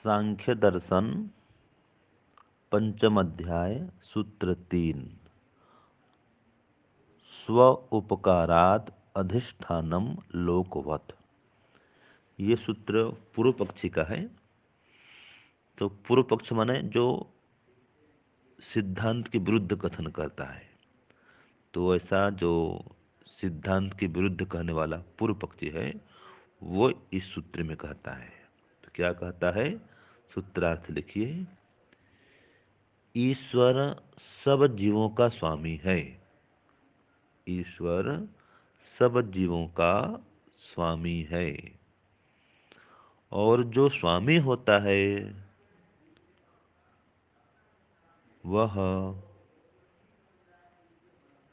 सांख्य दर्शन पंचम अध्याय सूत्र 3 स्व उपकारात अधिष्ठानम लोकवत। ये सूत्र पूर्व पक्षी का है। तो पूर्व पक्ष माने जो सिद्धांत के विरुद्ध कथन करता है, तो ऐसा जो सिद्धांत के विरुद्ध कहने वाला पूर्व पक्षी है वो इस सूत्र में कहता है। तो क्या कहता है, सूत्रार्थ लिखिए। ईश्वर सब जीवों का स्वामी है। ईश्वर सब जीवों का स्वामी है, और जो स्वामी होता है वह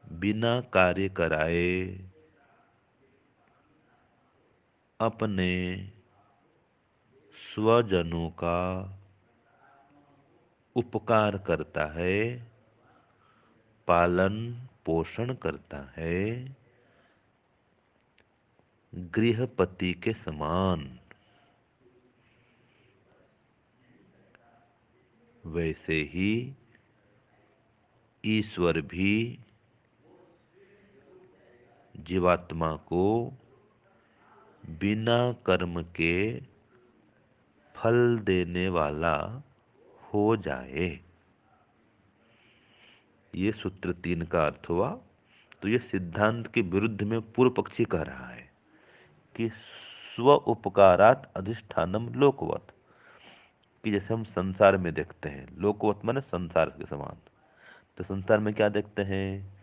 बिना कार्य कराए अपने स्वजनों का उपकार करता है, पालन पोषण करता है, गृहपति के समान। वैसे ही ईश्वर भी जीवात्मा को बिना कर्म के फल देने वाला हो जाए। ये सूत्र 3 का अर्थ हुआ। तो ये सिद्धांत के विरुद्ध में पूर्व पक्षी कह रहा है कि स्व उपकारात अधिष्ठानम लोकवत, कि जैसे हम संसार में देखते हैं, लोकवत माने संसार के समान। तो संसार में क्या देखते हैं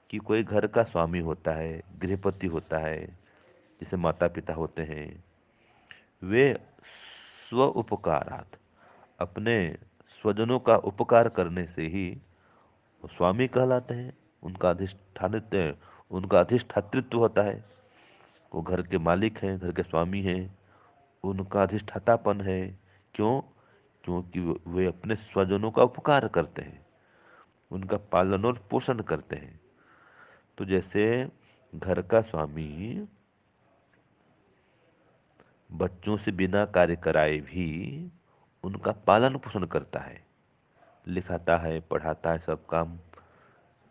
कि कोई घर का स्वामी होता है, गृहपति होता है, जैसे माता पिता होते हैं। वे स्व उपकारात, अपने स्वजनों का उपकार करने से ही वो स्वामी कहलाते हैं। उनका अधिष्ठातृत्व होता है। वो घर के मालिक हैं, घर के स्वामी हैं, उनका अधिष्ठातापन है। क्यों? क्योंकि वे अपने स्वजनों का उपकार करते हैं, उनका पालन और पोषण करते हैं। तो जैसे घर का स्वामी बच्चों से बिना कार्य कराए भी उनका पालन पोषण करता है, लिखाता है, पढ़ाता है, सब काम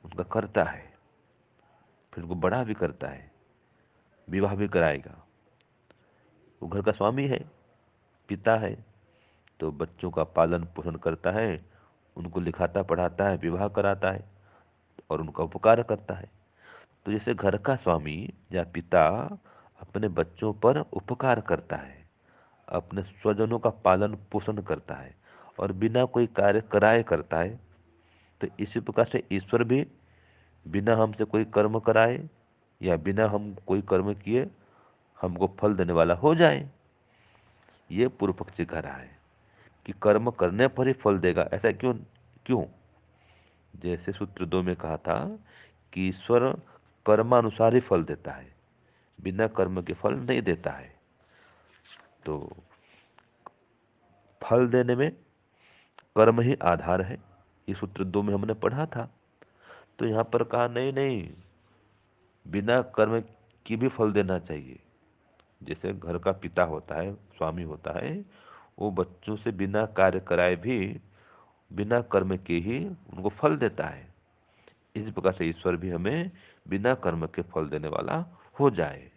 उनका करता है, फिर उनको बड़ा भी करता है, विवाह भी कराएगा। वो घर का स्वामी है, पिता है, तो बच्चों का पालन पोषण करता है, उनको लिखाता पढ़ाता है, विवाह कराता है और उनका उपकार करता है। तो जैसे घर का स्वामी या पिता अपने बच्चों पर उपकार करता है, अपने स्वजनों का पालन पोषण करता है और बिना कोई कार्य कराए करता है, तो इसी प्रकार से ईश्वर भी बिना हमसे कोई कर्म कराए या बिना हम कोई कर्म किए हमको फल देने वाला हो जाए। ये पूर्व पक्षी कह रहा है कि कर्म करने पर ही फल देगा। ऐसा क्यों? क्यों? जैसे सूत्र 2 में कहा था कि ईश्वर कर्मानुसार ही फल देता है, बिना कर्म के फल नहीं देता है। तो फल देने में कर्म ही आधार है। ये सूत्र 2 में हमने पढ़ा था। तो यहाँ पर कहा नहीं नहीं, बिना कर्म की भी फल देना चाहिए। जैसे घर का पिता होता है, स्वामी होता है, वो बच्चों से बिना कार्य कराए भी बिना कर्म के ही उनको फल देता है। इस प्रकार से ईश्वर भी हमें बिना कर्म के फल देने वाला हो जाए,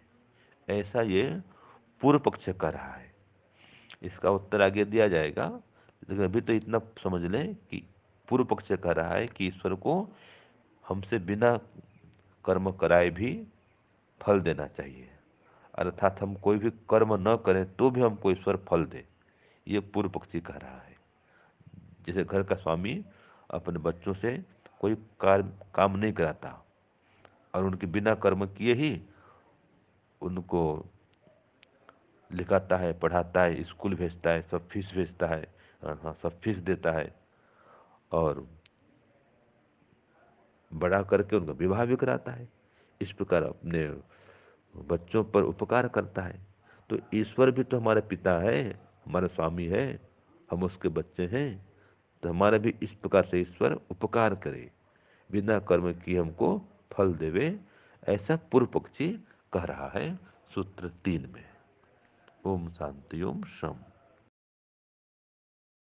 ऐसा ये पूर्व पक्ष कर रहा है। इसका उत्तर आगे दिया जाएगा, लेकिन अभी तो इतना समझ लें कि पूर्व पक्ष कह रहा है कि ईश्वर को हमसे बिना कर्म कराए भी फल देना चाहिए, अर्थात हम कोई भी कर्म न करें तो भी हमको ईश्वर फल दे। ये पूर्व पक्षी कह रहा है। जैसे घर का स्वामी अपने बच्चों से कोई काम नहीं कराता और उनके बिना कर्म किए ही उनको लिखाता है, पढ़ाता है, स्कूल भेजता है, सब फीस भेजता है, हाँ सब फीस देता है और बड़ा करके उनका विवाह भी कराता है। इस प्रकार अपने बच्चों पर उपकार करता है। तो ईश्वर भी तो हमारे पिता है, हमारा स्वामी है, हम उसके बच्चे हैं, तो हमारा भी इस प्रकार से ईश्वर उपकार करे, बिना कर्म की हमको फल देवे, ऐसा पूर्व पक्षी कह रहा है सूत्र 3 में। ओम शांति ओम शम।